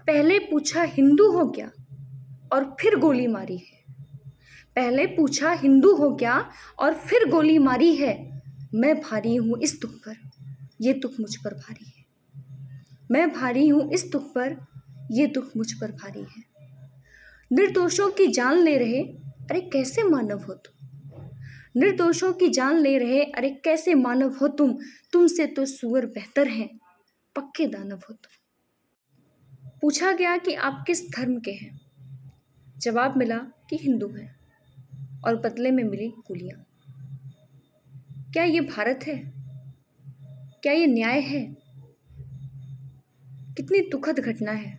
पहले पूछा हिंदू हो क्या और फिर गोली मारी है। पहले पूछा हिंदू हो क्या और फिर गोली मारी है। मैं भारी हूँ इस दुख पर, ये दुख मुझ पर भारी है। मैं भारी हूँ इस दुख पर, ये दुख मुझ पर भारी है। निर्दोषों की जान ले रहे, अरे कैसे मानव हो तुम। निर्दोषों की जान ले रहे, अरे कैसे मानव हो तुम। तुमसे तो सुअर बेहतर हैं, पक्के दानव हो तुम। पूछा गया कि आप किस धर्म के हैं। जवाब मिला कि हिंदू हैं, और बदले में मिली गोलियां। क्या ये भारत है? क्या ये न्याय है? कितनी दुखद घटना है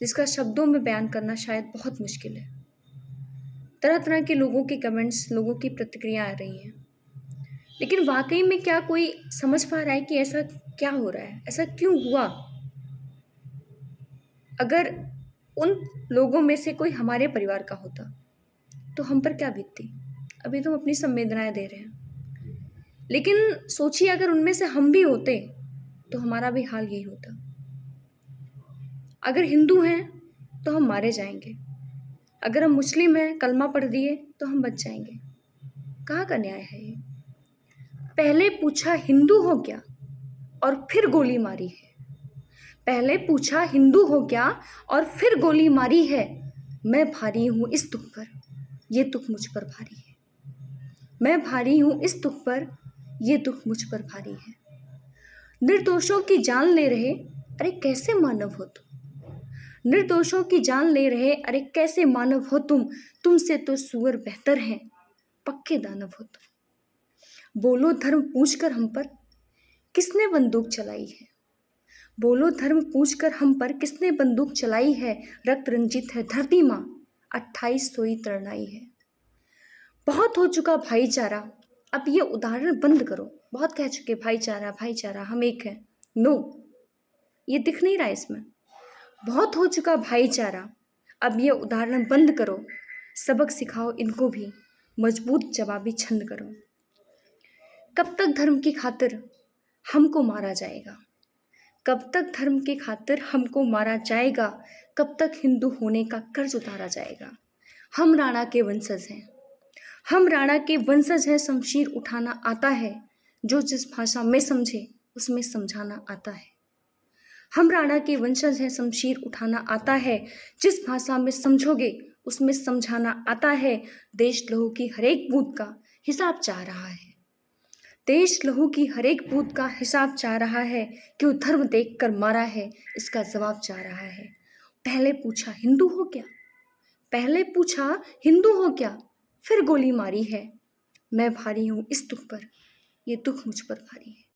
जिसका शब्दों में बयान करना शायद बहुत मुश्किल है। तरह तरह के लोगों के कमेंट्स, लोगों की प्रतिक्रिया आ रही हैं, लेकिन वाकई में क्या कोई समझ पा रहा है कि ऐसा क्या हो रहा है, ऐसा क्यों हुआ? अगर उन लोगों में से कोई हमारे परिवार का होता तो हम पर क्या बीतती? अभी तो हम अपनी संवेदनाएं दे रहे हैं, लेकिन सोचिए अगर उनमें से हम भी होते तो हमारा भी हाल यही होता। अगर हिंदू हैं तो हम मारे जाएंगे, अगर हम मुस्लिम हैं, कलमा पढ़ दिए तो हम बच जाएंगे। कहाँ का न्याय है ये? पहले पूछा हिंदू हो क्या और फिर गोली मारी है। पहले पूछा हिंदू हो क्या और फिर गोली मारी है। मैं भारी हूँ इस दुख पर, ये दुख मुझ पर भारी है। मैं भारी हूँ इस दुख पर, ये दुख मुझ पर भारी है। निर्दोषों की जान ले रहे, अरे कैसे मानव हो तुम। निर्दोषों की जान ले रहे, अरे कैसे मानव हो तुम। तुमसे तो सुअर बेहतर हैं, पक्के दानव हो तुम। बोलो धर्म पूछकर हम पर किसने बंदूक चलाई है। बोलो धर्म पूछकर हम पर किसने बंदूक चलाई है। रक्त रंजित है धरती माँ, 28 सोई तरनाई है। बहुत हो चुका भाईचारा, अब ये उदाहरण बंद करो। बहुत कह चुके भाईचारा भाईचारा, हम एक हैं। नो, ये दिख नहीं रहा इसमें। बहुत हो चुका भाईचारा, अब ये उदाहरण बंद करो। सबक सिखाओ इनको भी, मजबूत जवाबी छंद करो। कब तक धर्म की खातिर हमको मारा जाएगा। कब तक धर्म की खातिर हमको मारा जाएगा। कब तक हिंदू होने का कर्ज उतारा जाएगा। हम राणा के वंशज हैं, हम राणा के वंशज हैं। शमशीर उठाना आता है, जो जिस भाषा में समझे उसमें समझाना आता है। हम राणा के वंशज हैं, शमशीर उठाना आता है। जिस भाषा में समझोगे उसमें समझाना आता है। देश लहू की हर एक बूंद का हिसाब चाह रहा है। देश लहू की हर एक बूंद का हिसाब चाह रहा है। क्यों धर्म देखकर मारा है, इसका जवाब चाह रहा है। पहले पूछा हिंदू हो क्या, पहले पूछा हिंदू हो क्या, फिर गोली मारी है। मैं भारी हूँ इस दुख पर, ये दुख मुझ पर भारी है।